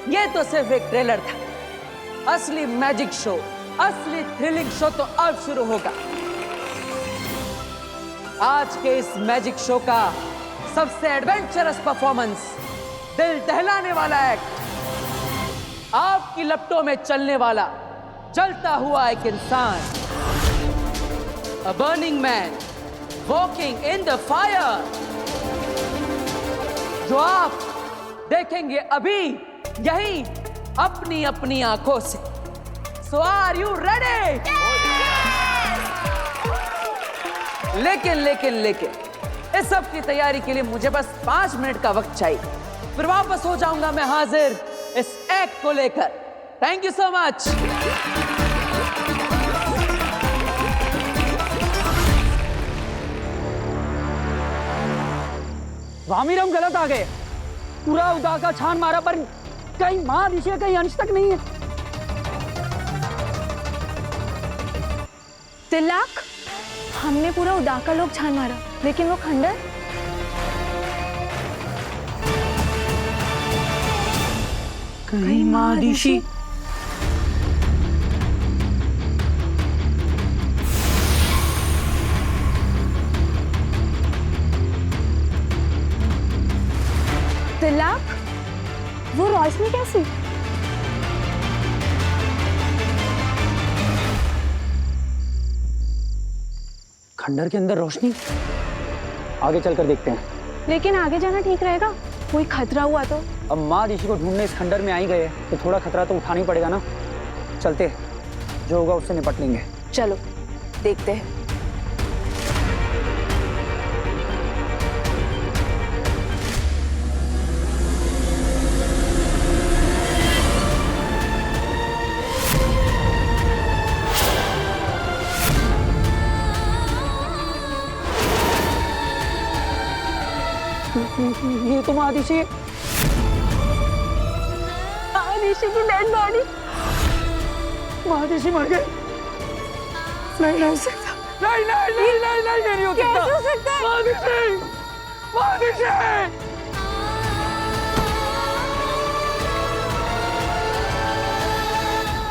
ये तो सिर्फ एक ट्रेलर था। असली मैजिक शो, असली थ्रिलिंग शो तो अब शुरू होगा। आज के इस मैजिक शो का सबसे एडवेंचरस परफॉर्मेंस, दिल दहलाने वाला एक्ट, आपकी लपटों में चलने वाला जलता हुआ एक इंसान, अ burning man walking in the fire, जो आप देखेंगे अभी यही अपनी अपनी आंखों से। सो आर यू रेडी? लेकिन इस सब की तैयारी के लिए मुझे बस 5 मिनट का वक्त चाहिए, फिर वापस हो जाऊंगा मैं हाजिर इस एक्ट को लेकर। Thank you so much. वामिर, हम गलत आ गए। पूरा उदा का छान मारा पर कहीं मां दिशा कहीं अंश तक नहीं है। तिलक, हमने पूरा उदा का लोग छान मारा, लेकिन वो खंडर कहीं मां दिशा। तिलक, वो रोशनी कैसी? खंडर के अंदर रोशनी। आगे चलकर देखते हैं। लेकिन आगे जाना ठीक रहेगा, कोई खतरा हुआ तो? अब माँ ऋषि को ढूंढने इस खंडर में आ ही गए तो थोड़ा खतरा तो उठाना ही पड़ेगा ना। चलते, जो होगा उससे निपट लेंगे। चलो देखते हैं। ये तो महादिशी की डेड बॉडी। महादिशी मर गए। नहीं हो सकता। नहीं हो कैसे हो सकता है? महादिशी।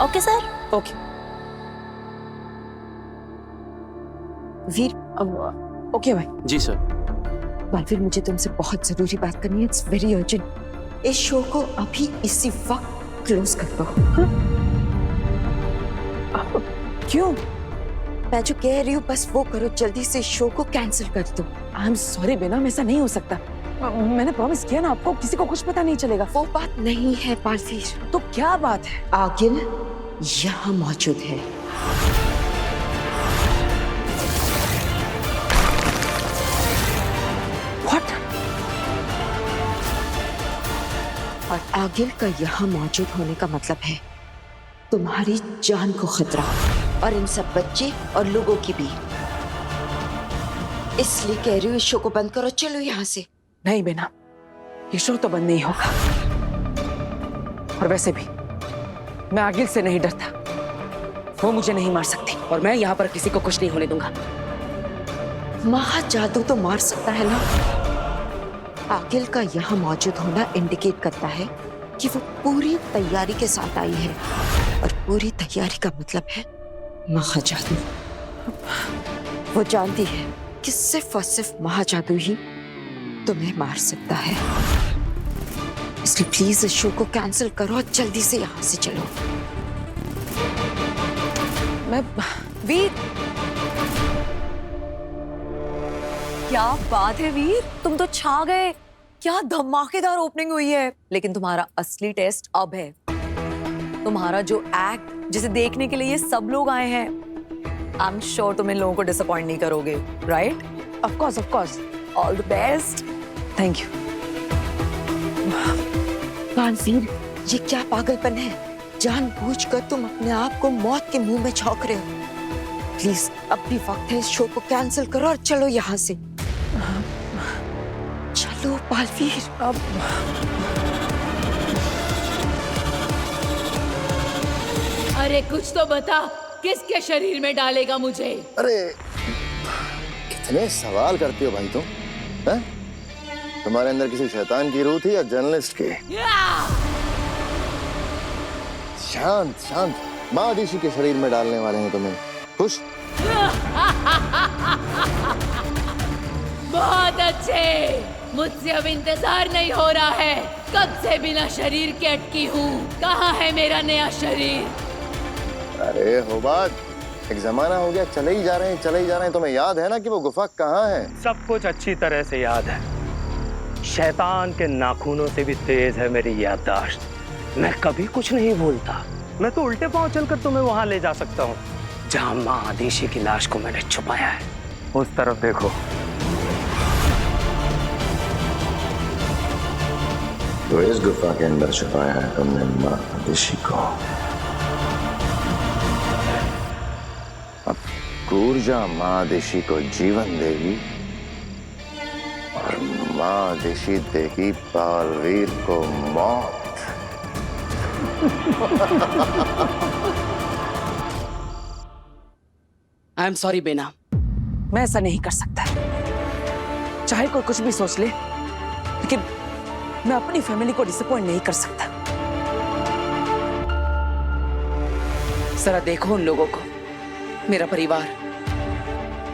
Okay sir. Okay Veer, okay भाई। जी सर। बालवीर, मुझे तुमसे बहुत जरूरी बात करनी है। It's very urgent. इस शो को अभी इसी वक्त क्लोज कर दो। क्यों? मैं जो कह रही हूँ बस वो करो, जल्दी से शो को कैंसिल कर दो। आई एम सॉरी बेनम, ऐसा नहीं हो सकता। मैंने प्रॉमिस किया ना आपको, किसी को कुछ पता नहीं चलेगा। वो बात नहीं है बालवीर। तो क्या बात है? आगिल यहाँ मौजूद है। व्हाट? और आगिल का यहाँ मौजूद होने का मतलब है तुम्हारी जान को खतरा, और इन सब बच्चे और लोगों की भी। इसलिए कह रही हूँ इस शो को बंद करो। चलो यहाँ से। नहीं बेना, ये शो तो बंद नहीं होगा। और वैसे भी मैं आगिल से नहीं डरता, वो मुझे नहीं मार सकती, और मैं यहाँ पर किसी को कुछ नहीं होने दूंगा। महा जादू तो मार सकता है ना। आगिल का यहाँ मौजूद होना इंडिकेट करता है कि वो पूरी तैयारी के साथ आई है, और पूरी तैयारी का मतलब है महाजादू। वो जानती है कि सिर्फ और सिर्फ महाजादू ही तुम्हें मार सकता है। इसलिए प्लीज इस शो को कैंसिल करो और जल्दी से यहाँ से चलो। मैं वीर, क्या बात है वीर, तुम तो छा गए। क्या धमाकेदार ओपनिंग हुई है। लेकिन तुम्हारा असली टेस्ट अब है। तुम्हारा जो एक्ट, जिसे देखने के लिए ये सब लोग आए हैं, आई एम श्योर तुम इन लोगों को डिसअपॉइंट नहीं करोगे, right? Of course. All the best. Thank you. Baalveer, ये क्या पागलपन है? जानबूझकर तुम अपने आप को मौत के मुंह में झोंक रहे हो। प्लीज अब भी वक्त है, इस शो को कैंसिल करो और चलो यहाँ से। चलो बालवीर। अब अरे कुछ तो बता, किसके शरीर में डालेगा मुझे? अरे कितने सवाल करती हो भाई तुम, हैं? तुम्हारे अंदर किसी शैतान की रूह थी या जर्नलिस्ट की? शांत शांत, माँ आदिशी के शरीर में डालने वाले हैं तुम्हें। खुश? बहुत अच्छे, मुझसे अब इंतजार नहीं हो रहा है। कब से बिना शरीर के अटकी हूँ। कहाँ है मेरा नया शरीर? अरे होबाद, एक जमाना हो गया, चले ही जा रहे हैं, चले ही जा रहे हैं। तुम्हें याद है ना कि वो गुफा कहाँ है? सब कुछ अच्छी तरह से याद है। शैतान के नाखूनों से भी तेज है मेरी याददाश्त। मैं कभी कुछ नहीं भूलता। मैं तो उल्टे पांव चलकर तुम्हें वहां ले जा सकता हूँ जहां माँ आदिशी की लाश को मैंने छुपाया है। उस तरफ देखो। तो इस गुफा के अंदर छुपाया है तुमने माँ आदिशी को। अब ऊर्जा माँ आदिशी को जीवन देगी और माँ आदिशी देगी बालवीर को मौत। आई एम सॉरी बेना, मैं ऐसा नहीं कर सकता। चाहे कोई कुछ भी सोच ले, लेकिन मैं अपनी फैमिली को डिसअपॉइंट नहीं कर सकता। जरा देखो उन लोगों को, मेरा परिवार,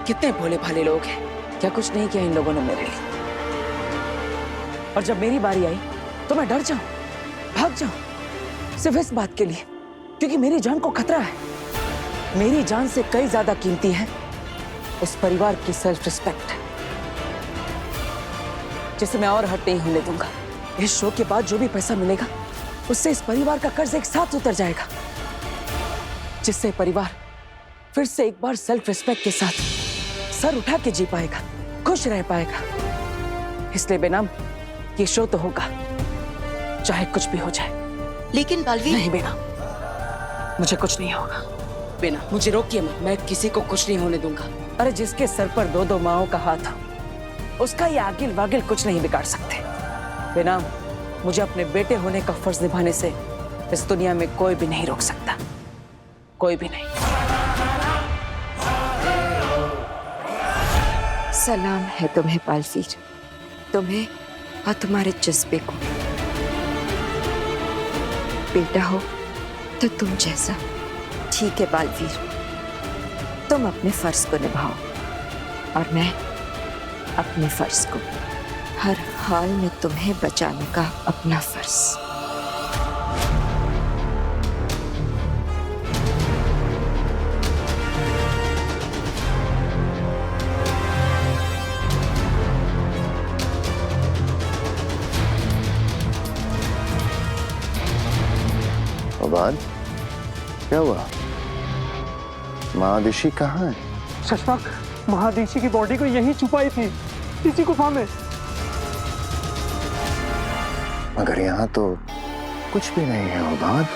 कितने भोले भाले लोग हैं। क्या कुछ नहीं किया इन लोगों ने मेरे लिए। और जब मेरी बारी आई तो मैं डर जाऊं, भाग जाऊं, सिर्फ इस बात के लिए क्योंकि मेरी जान को खतरा है। मेरी जान से कई ज्यादा कीमती है इस परिवार की सेल्फ रिस्पेक्ट, जिसे मैं और हट नहीं होने दूंगा। इस शो के बाद जो भी पैसा मिलेगा उससे इस परिवार का कर्ज एक साथ उतर जाएगा, जिससे परिवार फिर से एक बार सेल्फ रिस्पेक्ट के साथ सर उठा के जी पाएगा, खुश रह पाएगा। इसलिए बेनाम ये शो तो होगा, चाहे कुछ भी हो जाए। लेकिन बालवीर, नहीं बेना, मुझे कुछ नहीं होगा। बेना, मुझे रोकिए मत, मैं किसी को कुछ नहीं होने दूंगा। अरे जिसके सर पर दो दो माओं का हाथ हो, उसका ये आगिल वागिल कुछ नहीं बिगाड़ सकते। बेना, मुझे अपने बेटे होने का फर्ज निभाने से इस दुनिया में कोई भी नहीं रोक सकता, कोई भी नहीं। सलाम है तुम्हें बालवीर, तुम्हें और तुम्हारे जज्बे को। बेटा हो तो तुम जैसा। ठीक है बालवीर, तुम अपने फर्ज को निभाओ और मैं अपने फर्ज को। हर हाल में तुम्हें बचाने का अपना फर्ज। होबाद, क्या हुआ? माँ आदिशी कहाँ है? शशांक, माँ आदिशी की बॉडी को यहीं छुपाई थी, इसी गुफा में। मगर यहाँ तो कुछ भी नहीं है होबाद।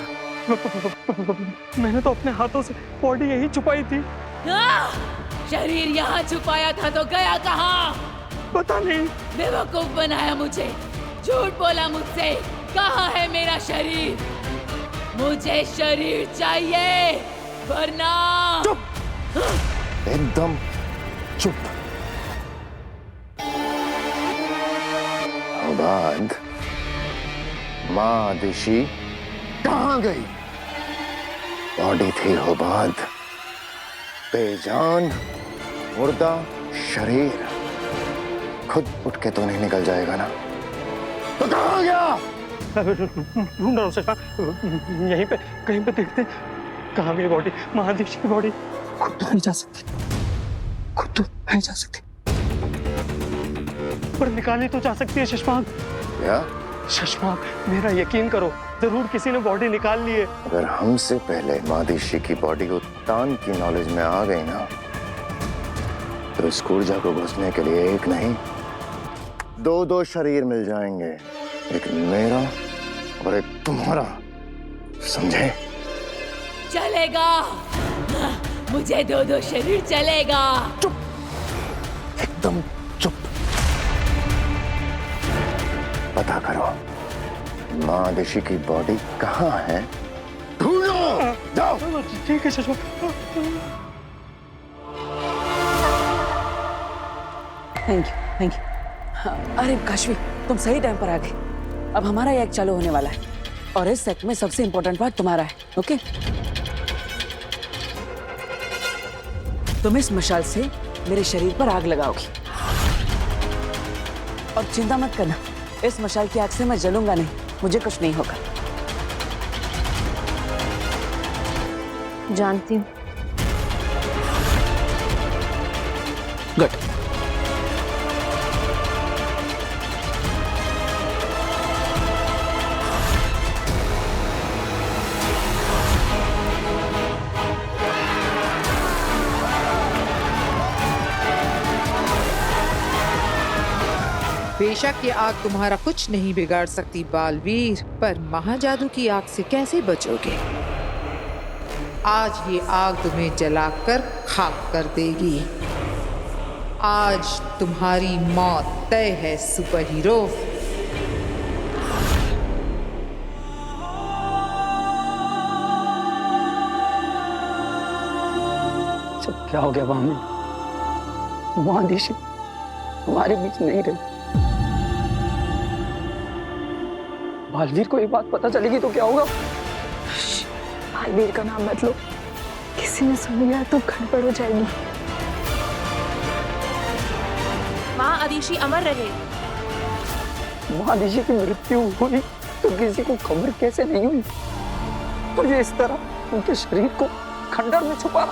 मैंने तो अपने हाथों से बॉडी यहीं छुपाई थी। शरीर यहाँ छुपाया था तो गया कहाँ? पता नहीं। बेवकूफ बनाया मुझे, झूठ बोला मुझसे। कहाँ है मेरा शरीर? मुझे शरीर चाहिए, वरना एकदम चुप। होबाद, माँ आदिशी कहाँ गई? बॉडी थी होबाद, बेजान मुर्दा शरीर। खुद उठ के तो नहीं निकल जाएगा ना? तो कहाँ गया? ढूंढ रहा हूँ शशांक, यहीं पे कहीं पे देखते हैं कहाँ गई बॉडी। माँ आदिशी की बॉडी खुद तो नहीं जा सकती, खुद तो नहीं जा सकती, पर निकाली तो जा सकती है शशांक। क्या? शशांक, मेरा यकीन करो, जरूर किसी ने बॉडी निकाल ली है। अगर हमसे पहले माँ आदिशी की बॉडी को तान की नॉलेज में आ गई ना, तो इस ऊर्जा को घुसने के लिए एक नहीं, दो दो शरीर मिल जाएंगे, एक मेरा और एक तुम्हारा, समझे? चलेगा, मुझे दो दो शरीर चलेगा। चुप, एकदम चुप। पता करो माँ आदिशी की बॉडी कहाँ है, ढूंढो, जाओ। ठीक है Shashank. Thank you, thank you. अरे काशवी, तुम सही टाइम पर आ गए। अब हमारा ये एक्ट चालू होने वाला है। और इस सेट में सबसे इंपॉर्टेंट पार्ट तुम्हारा है, ओके? तुम इस मशाल से मेरे शरीर पर आग लगाओगी। और चिंता मत करना, इस मशाल की आग से मैं जलूंगा नहीं, मुझे कुछ नहीं होगा। जानती हूँ। गुड। बेशक ये आग तुम्हारा कुछ नहीं बिगाड़ सकती बालवीर, पर महाजादू की आग से कैसे बचोगे? आज ये आग तुम्हें जलाकर खाक कर देगी। आज तुम्हारी मौत तय है सुपर हीरो। सब क्या हो गया भाभी? महादिशी हमारे बीच नहीं रही। बालवीर को ये बात पता चलेगी तो क्या होगा? बालवीर का नाम मत लो, किसी ने सुन लिया तो गड़बड़ हो जाएगी। माँ आदिशी अमर रहे। महादिशी की मृत्यु हुई तो किसी को खबर कैसे नहीं हुई? और ये इस तरह उनके शरीर को खंडर में छुपा,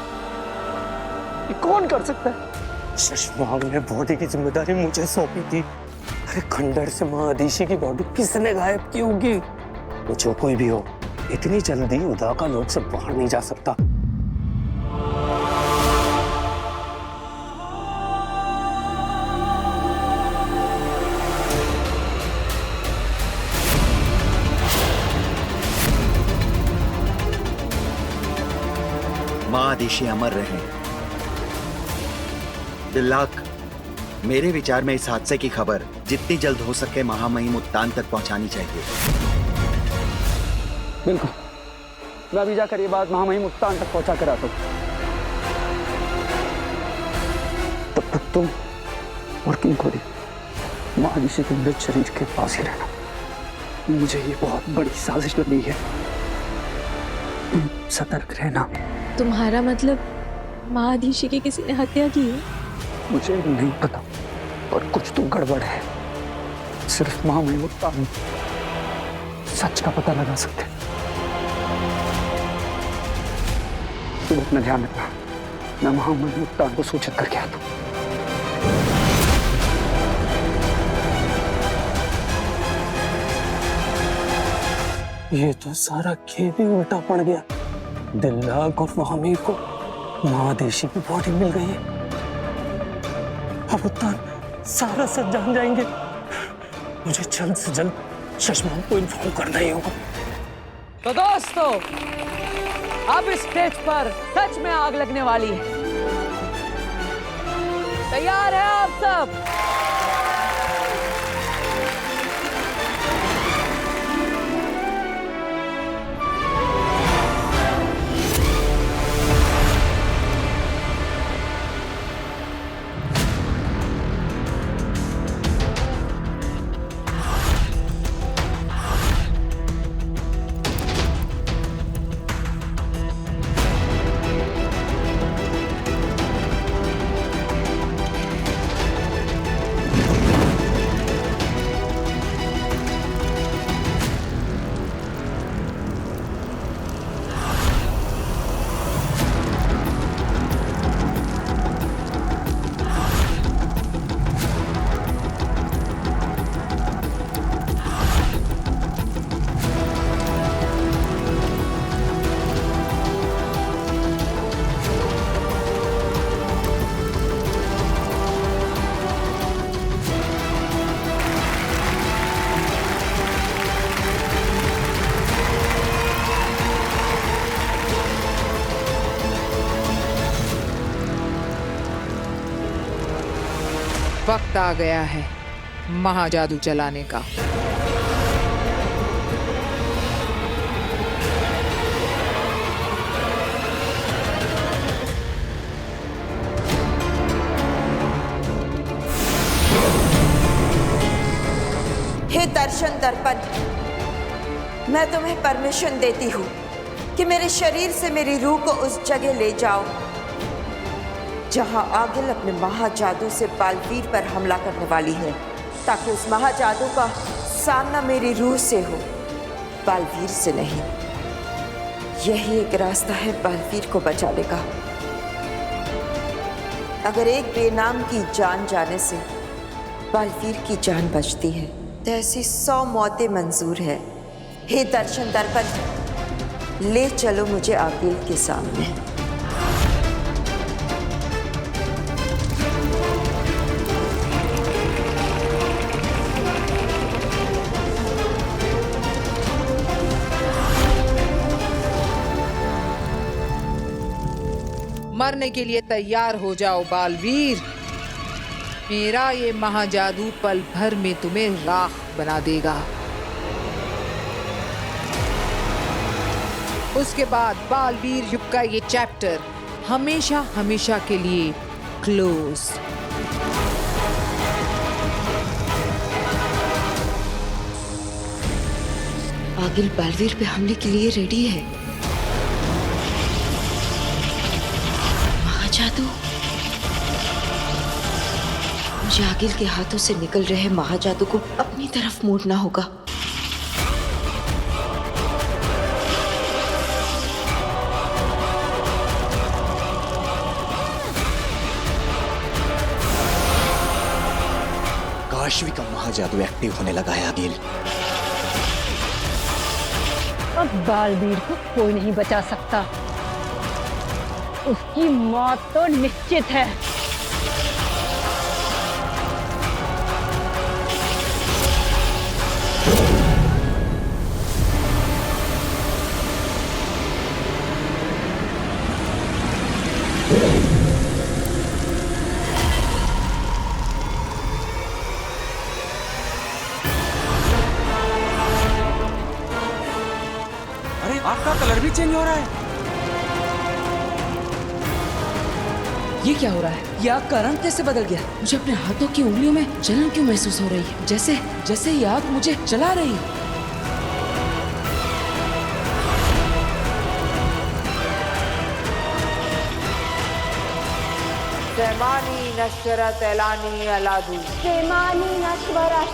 ये कौन कर सकता है? शशमांग ने बॉडी की जिम्मेदारी मुझे सौंपी थी। अरे खंडर से महादिशी की बॉडी किसने गायब की होगी? वो जो कोई भी हो, इतनी जल्दी उदा का लोक से बाहर नहीं जा सकता। महादिशी अमर रहे। दिल्लाक, मेरे विचार में इस हादसे की खबर जितनी जल्द हो सके महामहिम उत्तान तक पहुंचानी चाहिए। बिल्कुल, मैं अभी जाकर ये बात महामहिम उत्तान तक पहुंचा कर आता हूं। तब तक तुम और किंग खोरी महादिशी के मृत शरीर के पास ही रहना। मुझे ये बहुत बड़ी साजिश लग रही है, तुम सतर्क रहना। तुम्हारा मतलब महादिशी की किसी ने हत्या की है? मुझे नहीं पता, और कुछ तो गड़बड़ है। सिर्फ महामहिम उत्तान सच का पता लगा सकते। तुम अपना ध्यान रखना, मैं महामहिम उत्तान को सूचित करके आता हूं। ये तो सारा खेल ही उल्टा पड़ गया। दिल्लाक और महामीर को महादेशी की बॉडी मिल गई है। अब उत्तान सारा सच जान जाएंगे। मुझे जल्द से जल्द शशमांग को इन्फॉर्म करना ही होगा। तो दोस्तों, अब इस स्टेज पर सच में आग लगने वाली है। तैयार है आप सब? वक्त आ गया है महाजादू चलाने का। हे दर्शन दर्पण, मैं तुम्हें परमिशन देती हूँ कि मेरे शरीर से मेरी रूह को उस जगह ले जाओ जहां आगिल अपने महाजादू से बालवीर पर हमला करने वाली है, ताकि उस महाजादू का सामना मेरी रूह से हो, बालवीर से नहीं। यही एक रास्ता है बालवीर को बचाने का। अगर एक बेनाम की जान जाने से बालवीर की जान बचती है तो ऐसी 100 मौतें मंजूर है। हे दर्शन दर्पण, ले चलो मुझे आगिल के सामने। मरने के लिए तैयार हो जाओ बालवीर। मेरा ये महाजादू पल भर में तुम्हें राख बना देगा। उसके बाद बालवीर युग का ये चैप्टर हमेशा हमेशा के लिए क्लोज। आगिल बालवीर पे हमले के लिए रेडी है। महाजादू, मुझे आगिल के हाथों से निकल रहे महाजादू को अपनी तरफ मोड़ना होगा। काशवी का महाजादू एक्टिव होने लगा है आगिल। अब बालवीर को कोई नहीं बचा सकता। उसकी मौत तो निश्चित है। अरे आग का कलर भी चेंज हो रहा है। ये क्या हो रहा है? ये आग का रंग कैसे बदल गया? मुझे अपने हाथों की उंगलियों में जलन क्यों महसूस हो रही है? जैसे जैसे ये आग मुझे जला रही है। सेमानी नशरत एलानी अलादू। सेमानी नश्वरत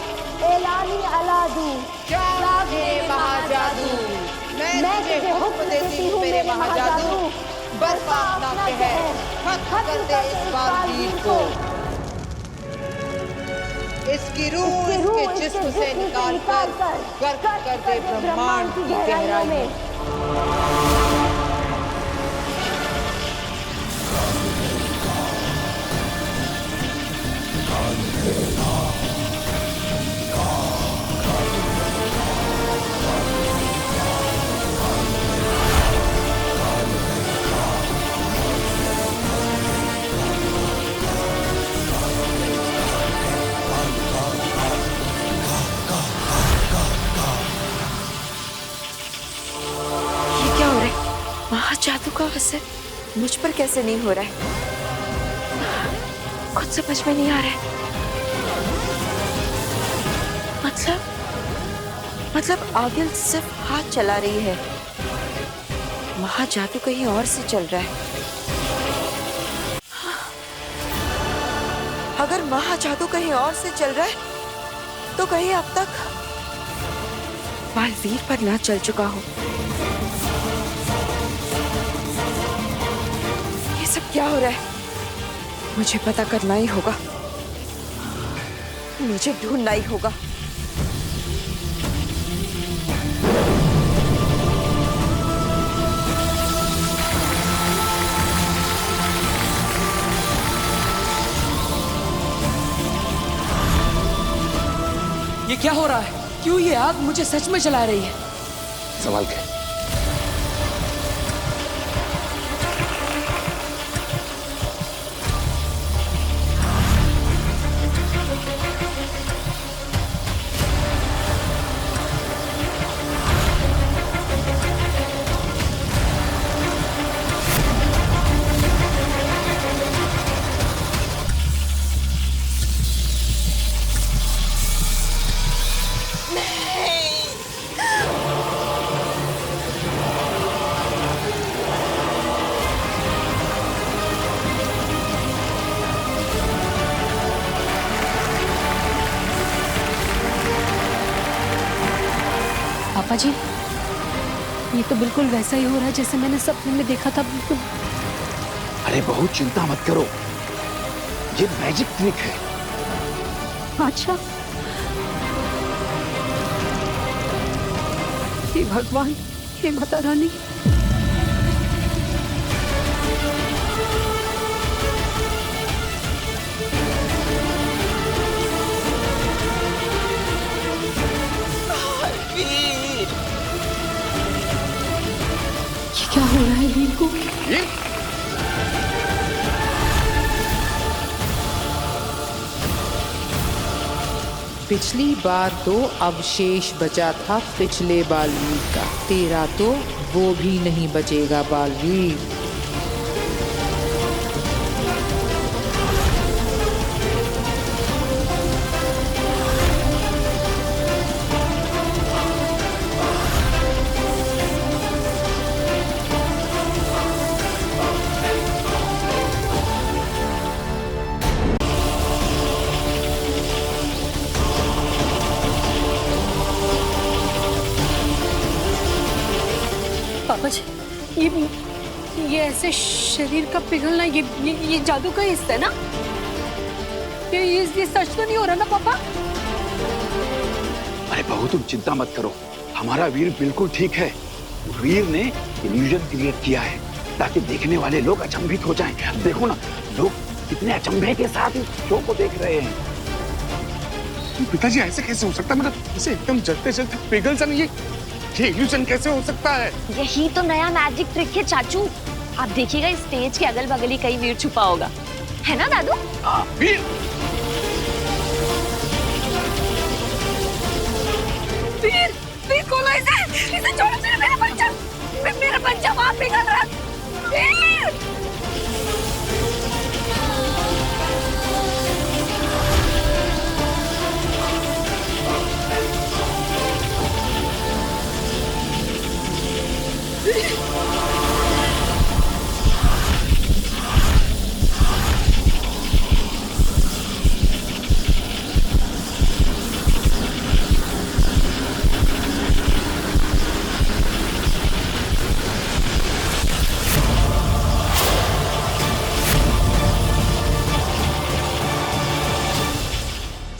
एलानी अलादू। जागे महाजादू, मैं तुझे हुक्म देती हूँ मेरे महाजादू, बर्पा अपना कहर, खत्म कर दे इस बालवीर को। इसकी रूह इसके जिस्म से निकाल कर गर्क कर दे ब्रह्मांड की गहराई में। महाजादू का असर मुझ पर कैसे नहीं हो रहा है? कुछ समझ में नहीं आ रहा है। मतलब आगिल सिर्फ हाथ चला रही है, महाजादू कहीं और से चल रहा है। अगर महाजादू कहीं और से चल रहा है तो कहीं अब तक बालवीर पर ना चल चुका हो। सब क्या हो रहा है? मुझे पता करना ही होगा, मुझे ढूंढना ही होगा। ये क्या हो रहा है? क्यों ये आग मुझे सच में जला रही है? संभाल के। जी, ये तो बिल्कुल वैसा ही हो रहा है जैसे मैंने सपने में देखा था। बिल्कुल। अरे बहुत चिंता मत करो, ये मैजिक ट्रिक है। अच्छा, हे भगवान, हे माता रानी। ये क्या हो रहा है वीर को? पिछली बार तो अवशेष बचा था पिछले बालवीर का, तेरा तो वो भी नहीं बचेगा बालवीर। पापा जी, ये ऐसे शरीर का पिघलना, ये जादू का हिस्सा है ना? ये सच तो नहीं हो रहा ना पापा? अरे बहू तुम चिंता मत करो, हमारा वीर बिल्कुल ठीक है। वीर ने इल्यूजन क्रिएट किया है ताकि देखने वाले लोग अचंभित हो जाएं। अब देखो ना, लोग कितने अचंभे के साथ इस शो को देख रहे हैं। पिताजी ऐसे कैसे हो सकता है? मतलब इसे एकदम जलते जलते पिघल सा नहीं, ये इल्यूजन कैसे हो सकता है? यही तो नया मैजिक ट्रिक है चाचू। आप देखिएगा इस स्टेज के अगल बगल ही कहीं वीर छुपा होगा, है ना दादू? हाँ, वीर। वीर खोलो इसे छोड़ो, मेरा बच्चा वहाँ पिघल रहा है। वीर!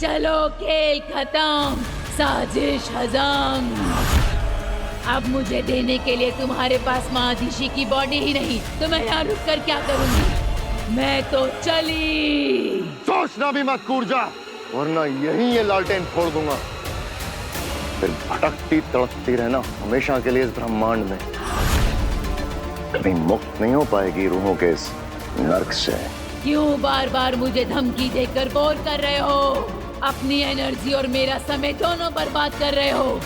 चलो खेल खत्म, साजिश हजम। अब मुझे देने के लिए तुम्हारे पास महादिशी की बॉडी ही नहीं तो मैं यहाँ रुक कर क्या करूंगी? मैं तो चली। सोचना भी मत कूर्जा, वरना यहीं ये लालटेन फोड़ दूंगा। फिर भटकती तड़पती रहना हमेशा के लिए इस ब्रह्मांड में, कभी मुक्त नहीं हो पाएगी रूहों के इस नर्क से। क्यों बार बार मुझे धमकी देकर बोर कर रहे हो? अपनी एनर्जी और मेरा समय दोनों बर्बाद कर रहे हो।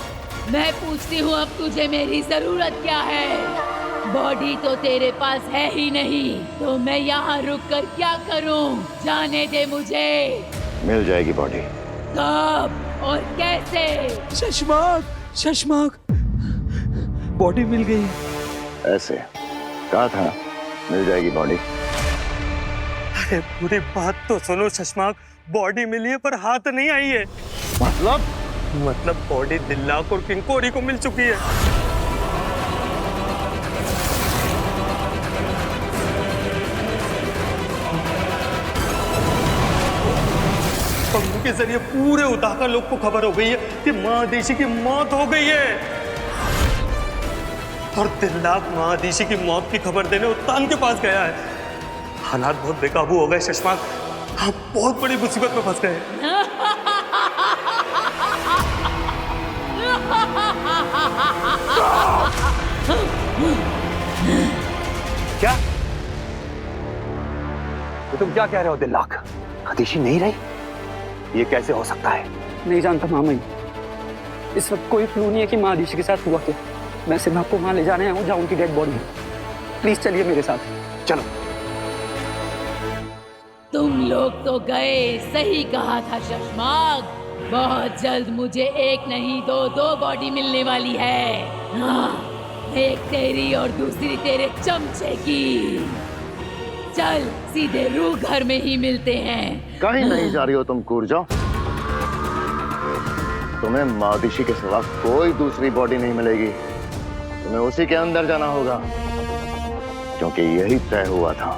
मैं पूछती हूँ, अब तुझे मेरी जरूरत क्या है? बॉडी तो तेरे पास है ही नहीं, तो मैं यहाँ रुक कर क्या करूँ? जाने दे मुझे। मिल जाएगी बॉडी। कब और कैसे? शशमाक, बॉडी मिल गई। ऐसे कहा था मिल जाएगी बॉडी। अरे पूरी बात तो सुनो शशमाक, बॉडी मिली है पर हाथ नहीं आई है। मतलब बॉडी दिल्लाक और किंकोरी को मिल चुकी है। पंगु के जरिए पूरे उताका लोग को खबर हो गई है कि महादेशी की मौत हो गई है, और दिल्लाक महादेशी की मौत की खबर देने उत्तान के पास गया है। हालात बहुत बेकाबू हो गए शशमाक, आप बहुत बड़ी मुसीबत में फंस गए। क्या? तो तुम क्या कह रहे हो दिल्लाक? महादिशी नहीं रही? ये कैसे हो सकता है? नहीं जानता मामा, इस वक्त कोई क्लू नहीं है कि महादिशी के साथ हुआ क्या। मैं सिर्फ आपको वहां ले जाने आया हूँ जहाँ उनकी डेड बॉडी है। प्लीज चलिए मेरे साथ। चलो। तुम लोग तो गए, सही कहा था शशमाक। बहुत जल्द मुझे एक नहीं दो बॉडी मिलने वाली है। हाँ, एक तेरी और दूसरी तेरे चमचे की। चल सीधे रूह घर में ही मिलते हैं। कहीं नहीं जा रही हो तुम कूर्जा। तुम्हें मादिशी के सिवा कोई दूसरी बॉडी नहीं मिलेगी। तुम्हें उसी के अंदर जाना होगा, क्योंकि यही तय हुआ था।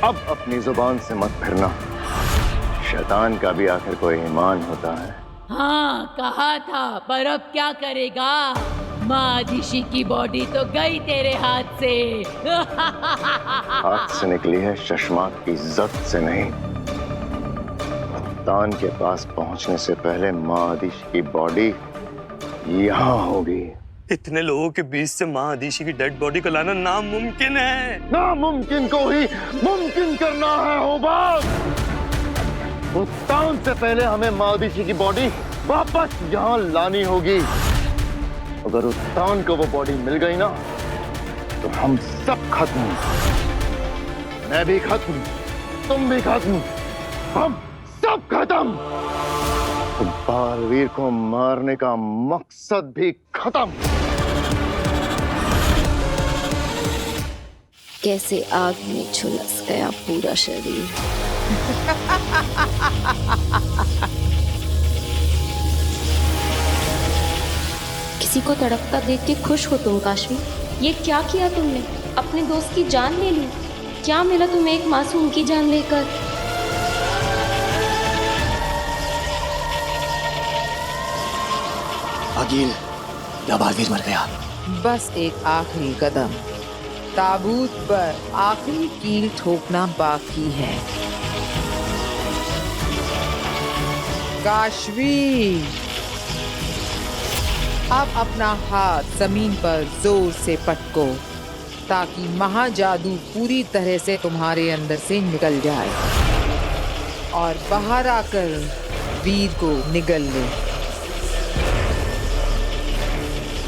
अब अपनी जुबान से मत फिरना। शैतान का भी आखिर कोई ईमान होता है। हाँ कहा था, पर अब क्या करेगा? मादिशी की बॉडी तो गई तेरे हाथ से। हाथ से निकली है शशमाक की इज्जत से नहीं। मुत्तान के पास पहुंचने से पहले मादिशी की बॉडी यहाँ होगी। इतने लोगों के बीच से मादिशी की डेड बॉडी को लाना नामुमकिन है। नामुमकिन को ही मुमकिन करना है होबाज। मुत्तान से पहले हमें मादिशी की बॉडी वापस यहाँ लानी होगी। अगर मुत्तान को वो बॉडी मिल गई ना, तो हम सब खत्म। मैं भी खत्म, तुम भी खत्म, हम सब खत्म। तो बालवीर को मारने का मकसद भी खत्म। कैसे आग में झुलस गया पूरा शरीर। किसी को तड़पता देख के खुश हो तुम काशवी? ये क्या किया तुमने? अपने दोस्त की जान ले ली। क्या मिला तुम्हें एक मासूम की जान लेकर? अकील, बालवीर मर गया। बस एक आखिरी कदम, ताबूत पर आखिरी कील ठोकना बाकी है। काशवी, अब अपना हाथ जमीन पर जोर से पटको, ताकि महाजादू पूरी तरह से तुम्हारे अंदर से निकल जाए और बाहर आकर वीर को निगल ले।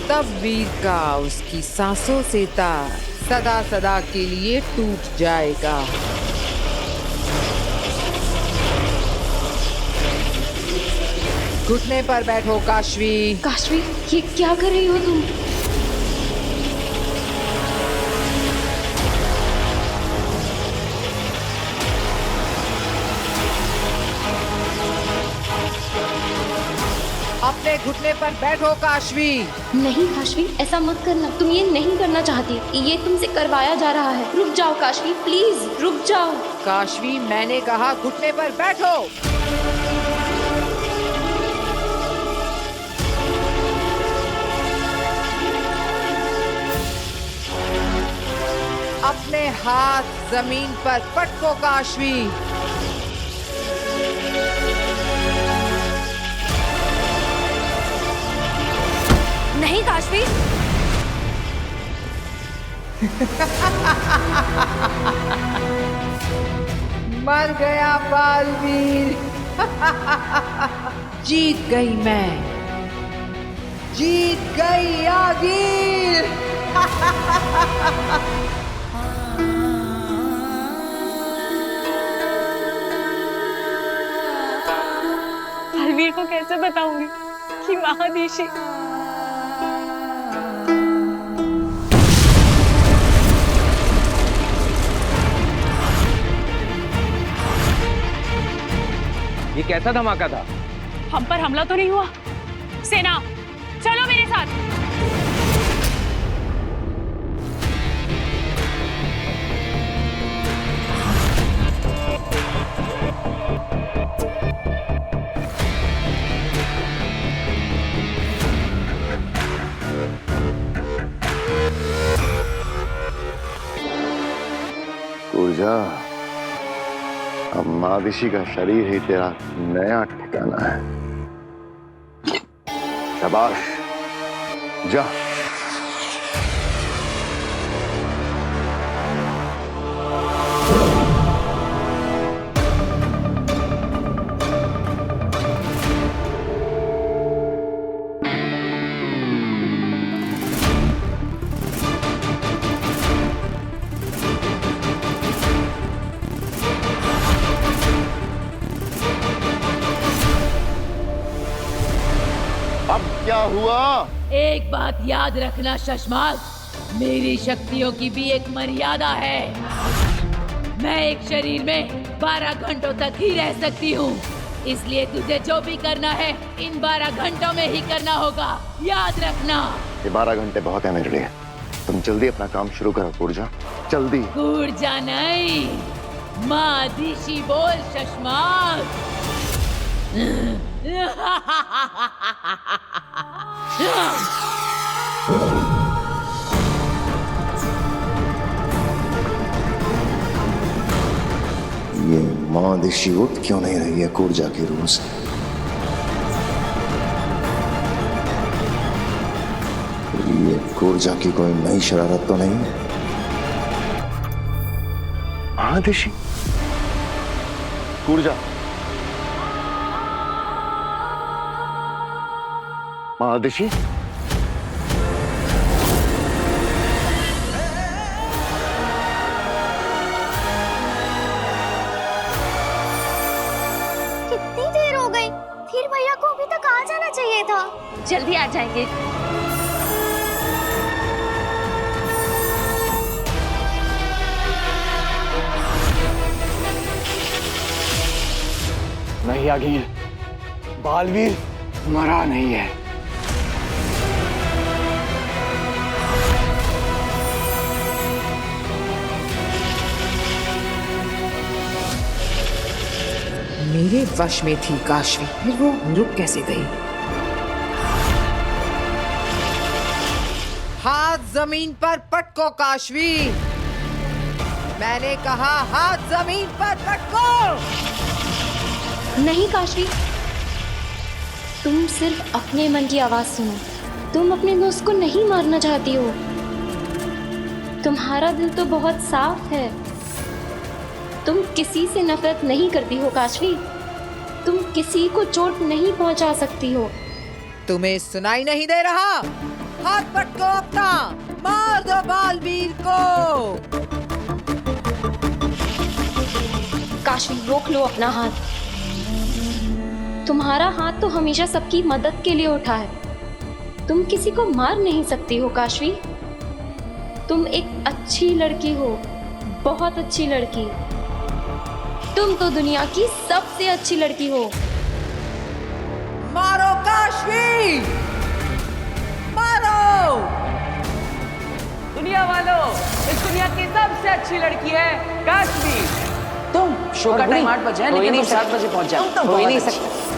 तब वीर का उसकी सांसों से तार सदा सदा के लिए टूट जाएगा। घुटने पर बैठो काशवी। काशवी, ये क्या कर रही हो तुम? अपने घुटने पर बैठो काशवी। नहीं काशवी, ऐसा मत करना। तुम ये नहीं करना चाहती, ये तुमसे करवाया जा रहा है। रुक जाओ काशवी, प्लीज रुक जाओ। काशवी, मैंने कहा घुटने पर बैठो। अपने हाथ जमीन पर पटको काशवी। नहीं काशवी। मर गया बालवीर। जीत गई मैं, जीत गई आगीर। बालवीर को कैसे बताऊंगी कि महादिशी ये कैसा धमाका था? हम पर हमला तो नहीं हुआ? सेना, चलो मेरे साथ। पूजा, अब मादिशी का शरीर ही तेरा नया ठिकाना है। शाबाश, जा। अब क्या हुआ? एक बात याद रखना शशमाक, मेरी शक्तियों की भी एक मर्यादा है। मैं एक शरीर में 12 घंटों तक ही रह सकती हूँ, इसलिए तुझे जो भी करना है इन 12 घंटों में ही करना होगा, याद रखना। ये 12 घंटे बहुत है मेरे लिए। तुम जल्दी अपना काम शुरू करो पूर्जा, जल्दी। ऊर्जा नहीं, मादिशी बोल शशमाक। ये माँ दिशी उठ क्यों नहीं रही है कूर्जा की रूह से? ये कूर्जा की कोई नई शरारत तो नहीं? हाँ दिशी, कूर्जा, माँ दिशी, कितनी देर हो गई? फिर भैया को अभी तक आ जाना चाहिए था। जल्दी आ जाएंगे। नहीं आ गई है। बालवीर मरा नहीं है। मेरे वश में थी काशवी, फिर वो रुक कैसे गई? हाथ जमीन पर पटको काशवी, मैंने कहा हाथ जमीन पर पटको। नहीं काशवी, तुम सिर्फ अपने मन की आवाज सुनो। तुम अपने दोस्त को नहीं मारना चाहती हो। तुम्हारा दिल तो बहुत साफ है। तुम किसी से नफरत नहीं करती हो काशवी। तुम किसी को चोट नहीं पहुंचा सकती हो। तुम्हें सुनाई नहीं दे रहा? हाथ पटको अपना, मार दो बालवीर को। काशवी रोक लो अपना हाथ। तुम्हारा हाथ तो हमेशा सबकी मदद के लिए उठा है। तुम किसी को मार नहीं सकती हो काशवी। तुम एक अच्छी लड़की हो, बहुत अच्छी लड़की। तुम तो दुनिया की सबसे अच्छी लड़की हो। मारो काशवी, मारो। दुनिया वालों, इस दुनिया की सबसे अच्छी लड़की है काशवी। तुम शो का टाइम 8 बजे है, लेकिन तुम 7 बजे पहुंच जाओ। तुम तो हो ही नहीं सकते।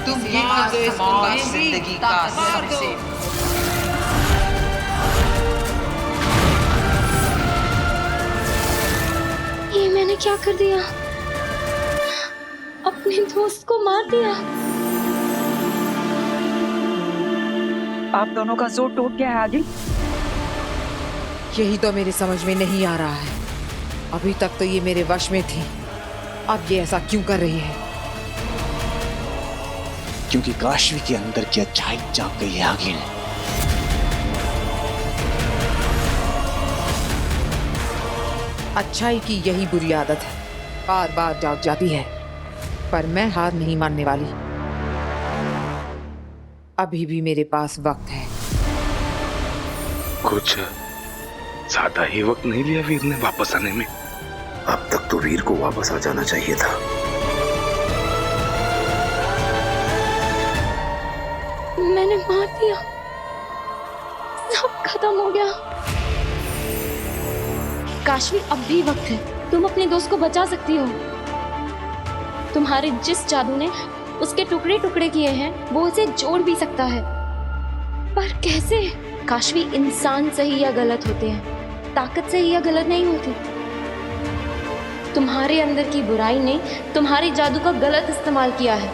तुम ही तो इस जिंदगी का सबसे ये मैंने क्या कर दिया? अपने दोस्त को मार दिया। आप दोनों का जोर टूट गया है आगे। यही तो मेरे समझ में नहीं आ रहा है। अभी तक तो ये मेरे वश में थी, अब ये ऐसा क्यों कर रही है? क्योंकि काशवी के अंदर की अच्छाई जाग गई है आगे। अच्छाई की यही बुरी आदत है, बार बार जाग जाती है। पर मैं हार नहीं मानने वाली। अभी भी मेरे पास वक्त है। कुछ ज्यादा ही वक्त नहीं लिया वीर ने वापस आने में। अब तक तो वीर को वापस आ जाना चाहिए था। मैंने मार दिया, सब खत्म हो गया। काशवी अब भी वक्त है। तुम अपने दोस्त को बचा सकती हो। तुम्हारे जिस जादू ने उसके टुकड़े टुकड़े किए हैं, वो उसे जोड़ भी सकता है। पर कैसे? काशवी, इंसान सही या गलत होते हैं, ताकत सही या गलत नहीं होती। तुम्हारे अंदर की बुराई ने तुम्हारे जादू का गलत इस्तेमाल किया है,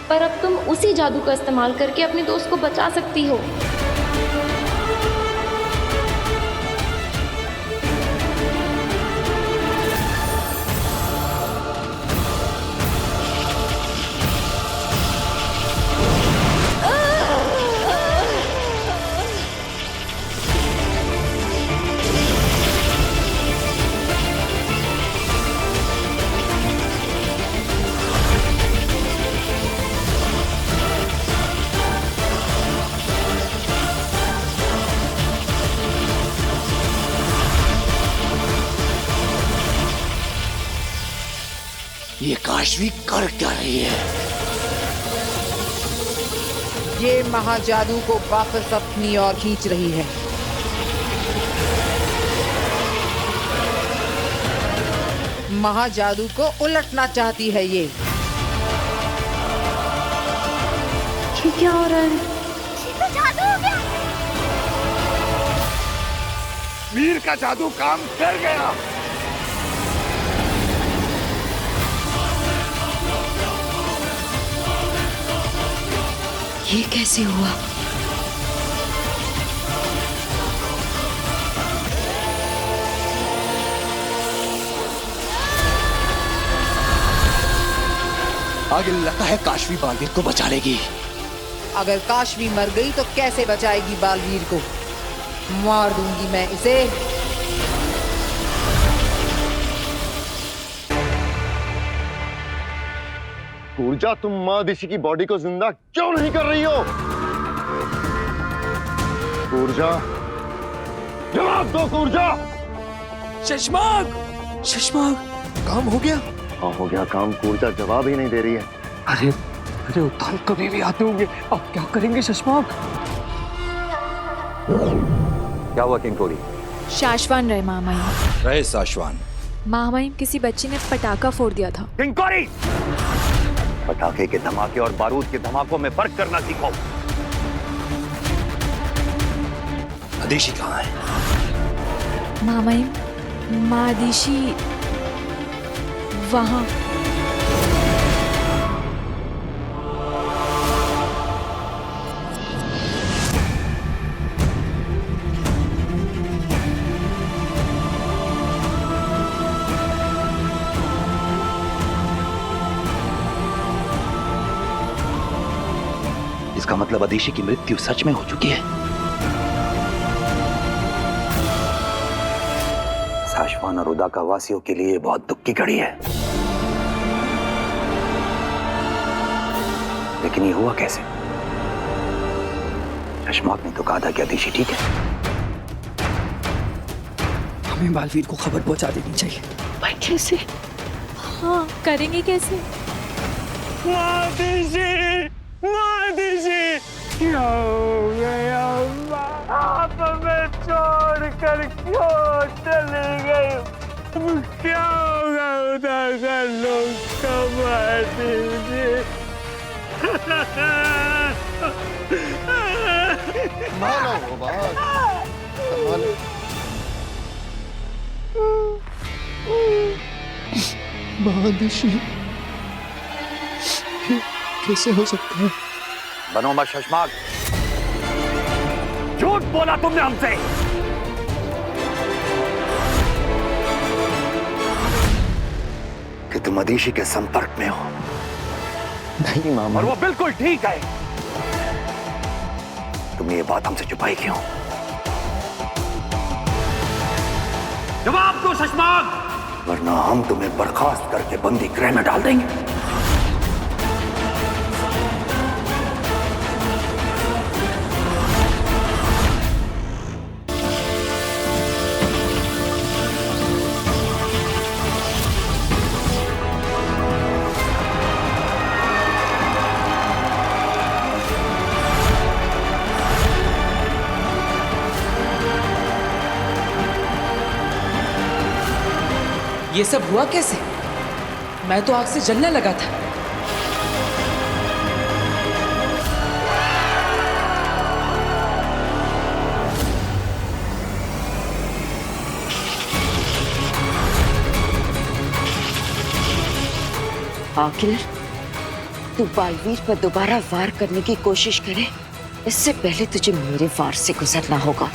पर अब तुम उसी जादू का इस्तेमाल करके अपने दोस्त को बचा सकती हो। ये काशवी कर क्या रही है? ये महाजादू को वापस अपनी ओर खींच रही है। महाजादू को उलटना चाहती है ये। क्या हो रहा है? जादू हो गया। वीर का जादू काम कर गया। ये कैसे हुआ? आगे लगता है काशवी बालवीर को बचा लेगी। अगर काशवी मर गई तो कैसे बचाएगी बालवीर को? मार दूंगी मैं इसे। ऊर्जा, तुम माँ दिशी की बॉडी को जिंदा क्यों नहीं कर रही हो? ऊर्जा, जवाब दो ऊर्जा। शशमाग, शशमाग, काम हो गया? हाँ हो गया काम। ऊर्जा जवाब ही नहीं दे रही है। अरे अरे उत्थान कभी भी आते होंगे, अब क्या करेंगे शशमाग? क्या हुआ किंकोरी? शाश्वान रहे महामहिम। रहे साशवान। महामहिम, किसी बच्ची ने पटाखा फोड़ दिया था। किंकोरी, पटाखे के धमाके और बारूद के धमाकों में फर्क करना सीखो। अदिशी कहाँ है? महामहिम, माँ अदिशी वहाँ। इसका मतलब अदिशी की मृत्यु सच में हो चुकी है। साशवान और उदाका वासियों के लिए बहुत दुख की घड़ी है। लेकिन ये हुआ कैसे? शशमाक ने तो कहा था कि अदिशी ठीक है। हमें बालवीर को खबर पहुंचा देनी चाहिए। पर कैसे? हाँ, करेंगे कैसे? क्या हो गया? आप हमें छोड़ कर क्यों चले गए? क्या होगा उदाका लोग कमा दीजिए। मानो वो बात, मानो। महादिशी, कैसे हो सकता है? बनो मत शशमाक, झूठ बोला तुमने हमसे। कि तुम अदिशी के संपर्क में हो। नहीं मामा। और वो बिल्कुल ठीक है। तुमने ये बात हमसे छुपाई क्यों? जवाब दो शशमाक, वरना हम तुम्हें बर्खास्त करके बंदी गृह में डाल देंगे। ये सब हुआ कैसे? मैं तो आग से जलने लगा था। आखिर तू बालवीर पर दोबारा वार करने की कोशिश करे, इससे पहले तुझे मेरे वार से गुजरना होगा।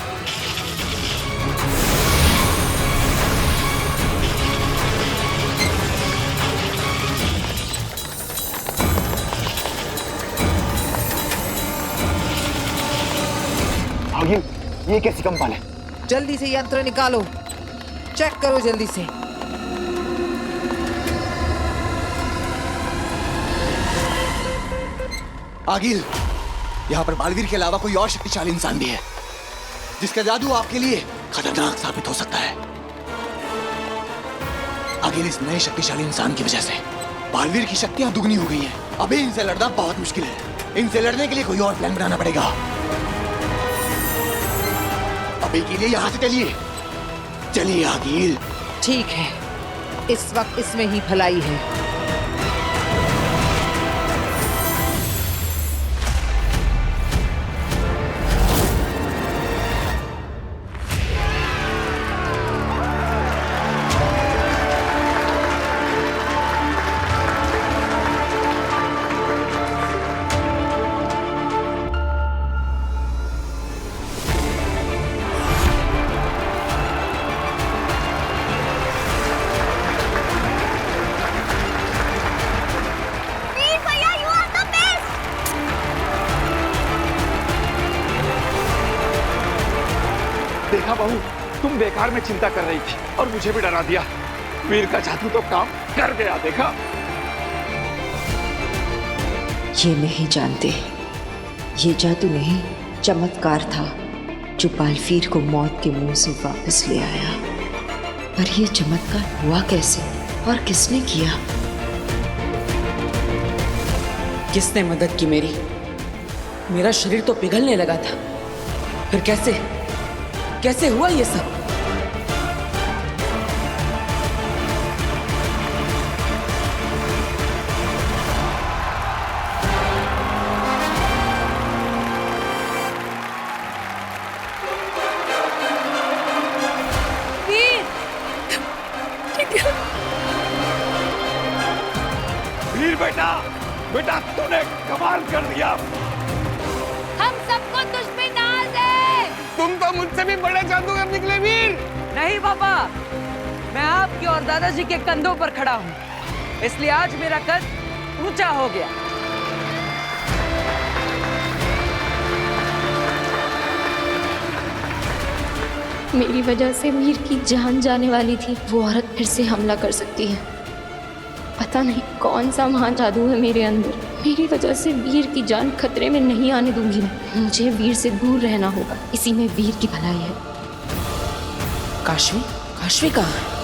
ये कैसी कंपन है? जल्दी से यंत्र निकालो, चेक करो जल्दी से। आगिल, यहाँ पर बालवीर के अलावा कोई और शक्तिशाली इंसान भी है जिसका जादू आपके लिए खतरनाक साबित हो सकता है। आगिल, इस नए शक्तिशाली इंसान की वजह से बालवीर की शक्तियां दुगनी हो गई हैं। अभी इनसे लड़ना बहुत मुश्किल है। इनसे लड़ने के लिए कोई और प्लान बनाना पड़ेगा। अभी के लिए यहाँ से चलिए। चलिए आगिल। ठीक है, इस वक्त इसमें ही भलाई है। देखा बहू, तुम बेकार में चिंता कर रही थी और मुझे भी डरा दिया। वीर का जादू तो काम कर गया, देखा। ये नहीं जानते, ये जादू नहीं चमत्कार था जो बालवीर को मौत के मुंह से वापस ले आया। पर ये चमत्कार हुआ कैसे और किसने किया? किसने मदद की मेरी? मेरा शरीर तो पिघलने लगा था, फिर कैसे हुआ ये सब? वीर बेटा तूने कमाल कर दिया। हम सबको तुझ पे नाज है। तुम तो मुझसे भी बड़े जादूगर निकले वीर। नहीं पापा, मैं आपके और दादाजी के कंधों पर खड़ा हूँ, इसलिए आज मेरा कद ऊंचा हो गया। मेरी वजह से वीर की जान जाने वाली थी। वो औरत फिर से हमला कर सकती है। पता नहीं कौन सा महान जादू है मेरे अंदर। मेरी वजह से वीर की जान खतरे में नहीं आने दूंगी मैं। मुझे वीर से दूर रहना होगा, इसी में वीर की भलाई है। काशवी कहाँ है?